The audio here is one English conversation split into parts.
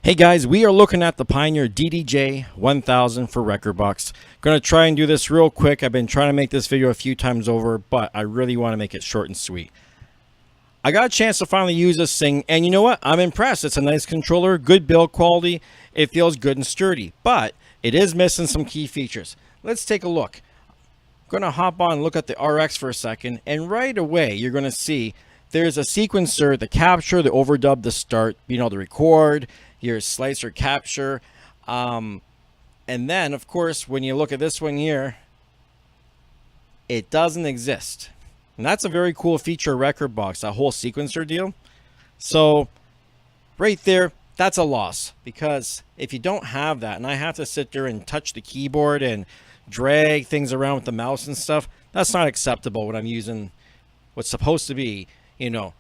Hey guys, we are looking at the Pioneer DDJ-1000 for Rekordbox. Going to try and do this real quick. I've been trying to make this video a few times over, but I really want to make it short and sweet. I got a chance to finally use this thing, and you know what? I'm impressed. It's a nice controller, good build quality. It feels good and sturdy, but it is missing some key features. Let's take a look. I'm going to hop on and look at the RX for a second, and right away you're going to see there's a sequencer, the capture, the overdub, the start, the record, your slicer capture, and then of course when you look at this one here, it doesn't exist, and that's a very cool feature of Rekordbox, that whole sequencer deal. So right there, that's a loss, because if you don't have that and I have to sit there and touch the keyboard and drag things around with the mouse and stuff, that's not acceptable when I'm using what's supposed to be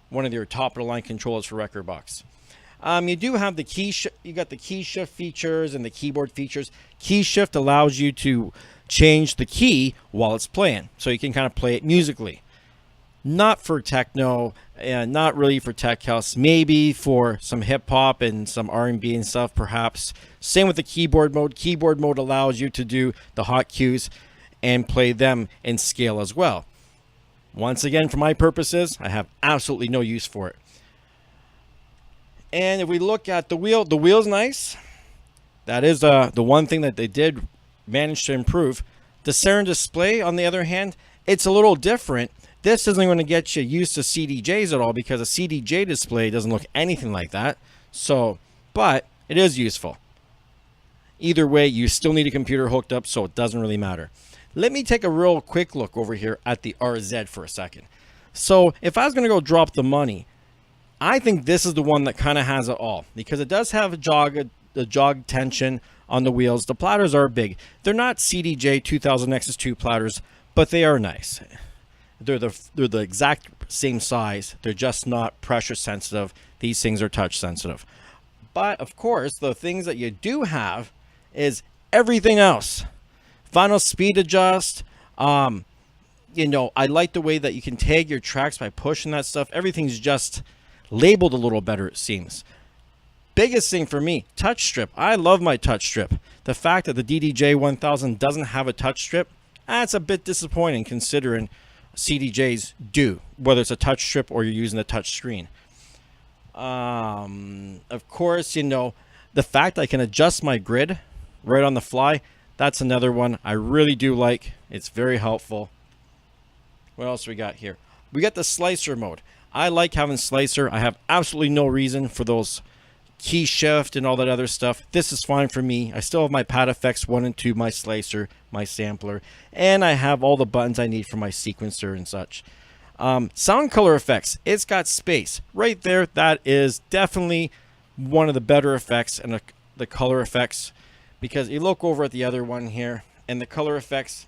one of your top of the line controllers for Rekordbox. You do have the you got the key shift features and the keyboard features. Key shift allows you to change the key while it's playing, so you can kind of play it musically. Not for techno, and not really for tech house. Maybe for some hip hop and some R&B and stuff, perhaps. Same with the keyboard mode. Keyboard mode allows you to do the hot cues and play them in scale as well. Once again, for my purposes, I have absolutely no use for it. And if we look at the wheel's nice. That is the one thing that they did manage to improve. The Saren display, on the other hand, it's a little different. This isn't going to get you used to CDJs at all, because a CDJ display doesn't look anything like that. So, but it is useful. Either way, you still need a computer hooked up, so it doesn't really matter. Let me take a real quick look over here at the RZ for a second. So if I was going to go drop the money, I think this is the one that kind of has it all, because it does have a jog tension on the wheels. The platters are big. They're not DDJ-1000 Nexus 2 platters, but they are nice. They're the exact same size. They're just not pressure sensitive. These things are touch sensitive. But of course, the things that you do have is everything else. Final speed adjust. I like the way that you can tag your tracks by pushing that stuff. Everything's just labeled a little better, it seems. Biggest thing for me, touch strip. I love my touch strip. The fact that the DDJ-1000 doesn't have a touch strip, that's a bit disappointing, considering CDJs do, whether it's a touch strip or you're using the touch screen. Of course, the fact I can adjust my grid right on the fly, that's another one I really do like. It's very helpful. What else we got here? We got the slicer mode. I like having slicer. I have absolutely no reason for those key shift and all that other stuff. This is fine for me. I still have my pad effects 1 and 2, my slicer, my sampler, and I have all the buttons I need for my sequencer and such. Sound color effects. It's got space right there. That is definitely one of the better effects, and the color effects, because you look over at the other one here, and the color effects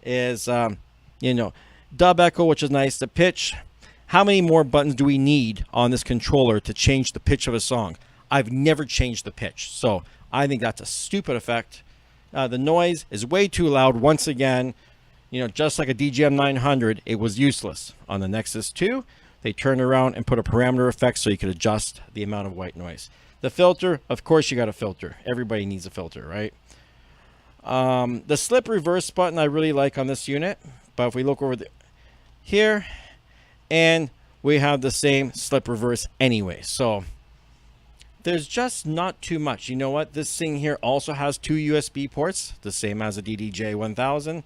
is dub echo, which is nice. The pitch. How many more buttons do we need on this controller to change the pitch of a song? I've never changed the pitch, so I think that's a stupid effect. The noise is way too loud. Once again, just like a DJM-900, it was useless. On the Nexus 2, they turned around and put a parameter effect so you could adjust the amount of white noise. The filter, of course you got a filter. Everybody needs a filter, right? The slip reverse button I really like on this unit, but if we look over here, and we have the same slip reverse anyway, so there's just not too much. You know what? This thing here also has 2 USB ports, the same as a DDJ-1000.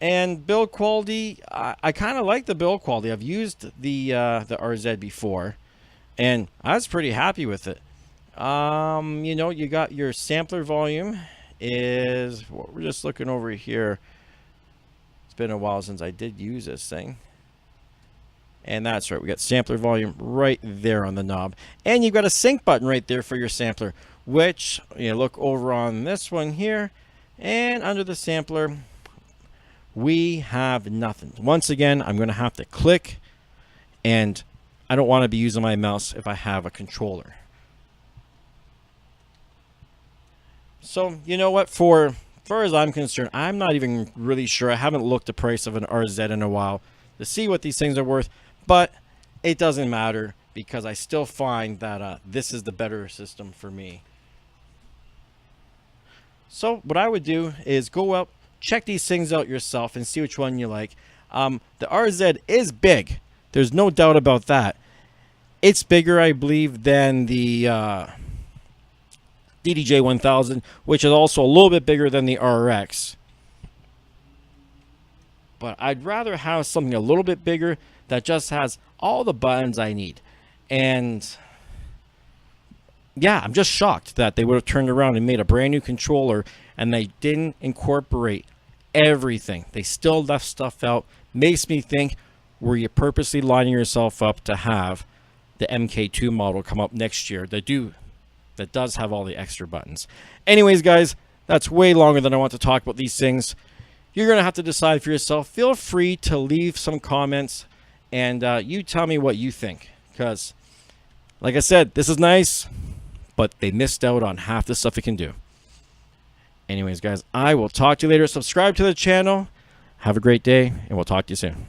And build quality, I kind of like the build quality. I've used the RZ before, and I was pretty happy with it. You got your sampler volume is what we're just looking over here. It's been a while since I did use this thing. And that's right, we got sampler volume right there on the knob. And you've got a sync button right there for your sampler, which, look over on this one here, and under the sampler, we have nothing. Once again, I'm going to have to click, and I don't want to be using my mouse if I have a controller. So, you know what, as far as I'm concerned, I'm not even really sure. I haven't looked the price of an RZ in a while to see what these things are worth. But it doesn't matter. because I still find that this is the better system for me. So what I would do is go up, check these things out yourself and see which one you like. The RZ is big. There's no doubt about that. It's bigger, I believe, than the DDJ-1000, which is also a little bit bigger than the RX. But I'd rather have something a little bit bigger that just has all the buttons I need. And yeah, I'm just shocked that they would have turned around and made a brand new controller and they didn't incorporate everything. They still left stuff out. Makes me think, were you purposely lining yourself up to have the MK2 model come up next year that does have all the extra buttons? Anyways, guys, that's way longer than I want to talk about these things. You're going to have to decide for yourself. Feel free to leave some comments and you tell me what you think. Because, like I said, this is nice, but they missed out on half the stuff it can do. Anyways, guys, I will talk to you later. Subscribe to the channel. Have a great day, and we'll talk to you soon.